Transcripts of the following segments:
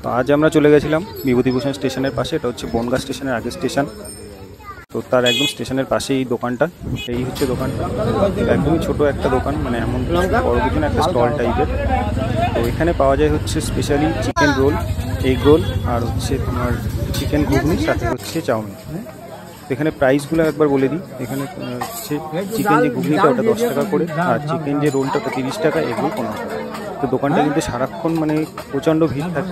তো আজ আমরা চলে গেছিলাম বিভূতিভূষণ স্টেশনের পাশে, এটা হচ্ছে বনগাঁ স্টেশনের আগের স্টেশন। তো তার একদম স্টেশনের পাশেই এই দোকানটা, এই হচ্ছে দোকানটা। একদমই ছোট একটা দোকান, মানে এমন বড় কিছু না, একটা স্টল টাইপের। তো এখানে পাওয়া যায় হচ্ছে specially chicken roll, egg roll, আর হচ্ছে তোমার চিকেন ঘুগনি, সাথে হচ্ছে চাউমিন। এখানে প্রাইসগুলো একবার বলে দিই। এখানে হচ্ছে চিকেন যে ঘুগনিটা ওটা 10 টাকা করে, আর চিকেন যে রোলটা ওটা 30 টাকা, এগ রোল 15 টাকা। তো দোকানটা কিন্তু সারাক্ষণ মানে প্রচণ্ড ভিড় থাকে।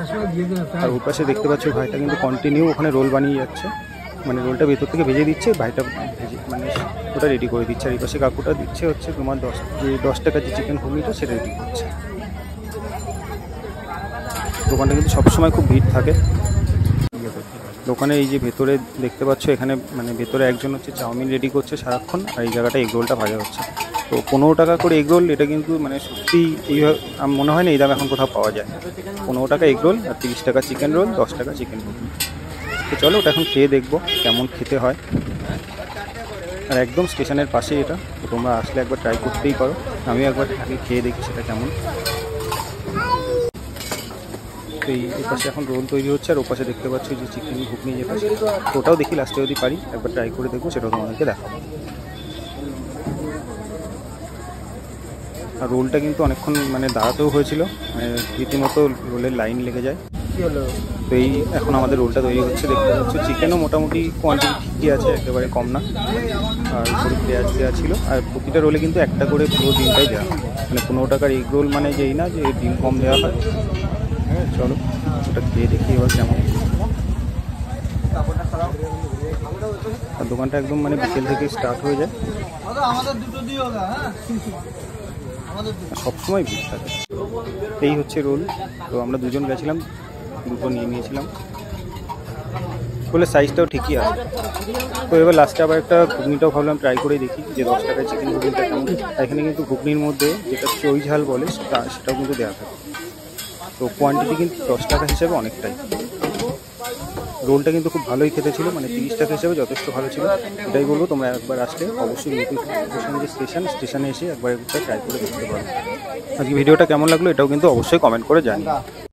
আর ওর পাশে দেখতে পাচ্ছ ভাইটা কিন্তু কন্টিনিউ ওখানে রোল বানিয়ে যাচ্ছে, মানে রোলটা ভেতর থেকে ভেজে দিচ্ছে, ভাইটা ভেজে মানে ওটা রেডি করে দিচ্ছে। আর এই পাশে কাকুটা দিচ্ছে হচ্ছে তোমার 10 টাকার যে চিকেন ঘুগনিটা সেটা রেডি করছে। দোকানটা কিন্তু সবসময় খুব ভিড় থাকে। দোকানে এই যে ভেতরে দেখতে পাচ্ছ, এখানে মানে ভেতরে একজন হচ্ছে চাউমিন রেডি করছে সারাক্ষণ, আর এই জায়গাটা এগ রোলটা ভাজা হচ্ছে। তো 15 টাকা করে এগ রোল, এটা কিন্তু মানে সত্যি এইভাবে মনে হয় না এই দাম এখন কোথাও পাওয়া যায়। 15 টাকা এগ রোল, আর 30 টাকা চিকেন রোল, 10 টাকা চিকেন ঘুগনি। তো চলো ওটা এখন খেয়ে দেখবো কেমন খেতে হয়। আর একদম স্টেশনের পাশে এটা, তো তোমরা আসলে একবার ট্রাই করতেই পারো। আমিও একবার আগে খেয়ে দেখি সেটা কেমন। তো এই পাশে এখন রোল তৈরি হচ্ছে, আর ওপাশে দেখতে পাচ্ছ যে চিকেন ঘুগনি যেটা, তো ওটাও দেখি লাস্টে যদি পারি একবার ট্রাই করে দেখবো, সেটাও তোমাদেরকে দেখাবো। আর রোলটা কিন্তু অনেকক্ষণ মানে দাঁড়াতেও হয়েছিল, মানে রীতিমতো রোলের লাইন লেগে যায়। তো এই এখন আমাদের রোলটা তৈরি হচ্ছে, দেখতে পাচ্ছ চিকেনও মোটামুটি কোয়ান্টিটি ঠিকই আছে, একেবারে কম না। আর পুরো পেঁয়াজ দেওয়া ছিল, আর প্রতিটা রোলে কিন্তু একটা করে পুরো ডিমটাই দেওয়া হয়। মানে 15 টাকার এগ রোল মানে যেই না যে ডিম কম দেওয়া হয়। হ্যাঁ চলো ওটা খেয়ে দেখি এবার কেমন। আর দোকানটা একদম মানে বিকেল থেকে স্টার্ট হয়ে যায়, সবসময় ভিড় থাকে। এই হচ্ছে রোল। তো আমরা দুজন গেছিলাম, দুটো নিয়ে নিয়েছিলাম, বলে সাইজটাও ঠিকই আছে। তো এবার লাস্টে আবার একটা ঘুগনিটাও ভাবলাম ট্রাই করে দেখি যে 10 টাকায় চিকেন ঘুগনিটা কেমন। এখানে কিন্তু ঘুগনির মধ্যে যেটা চই ঝাল বলে সেটাও কিন্তু দেওয়া থাকে। তো কোয়ান্টিটি কিন্তু 10 টাকা হিসেবে অনেকটাই। রোলটা কিন্তু খুব ভালোই খেতে ছিল, মানে 30 টাকা হিসেবে যথেষ্ট ভালো ছিল। এটাই বলবো, তোমরা একবার আসলে অবশ্যই বিভূতিভূষণ যে স্টেশনে এসে একবার ট্রাই করে দেখতে পারো। আজকে ভিডিওটা কেমন লাগলো এটাও কিন্তু অবশ্যই কমেন্ট করে জানিও।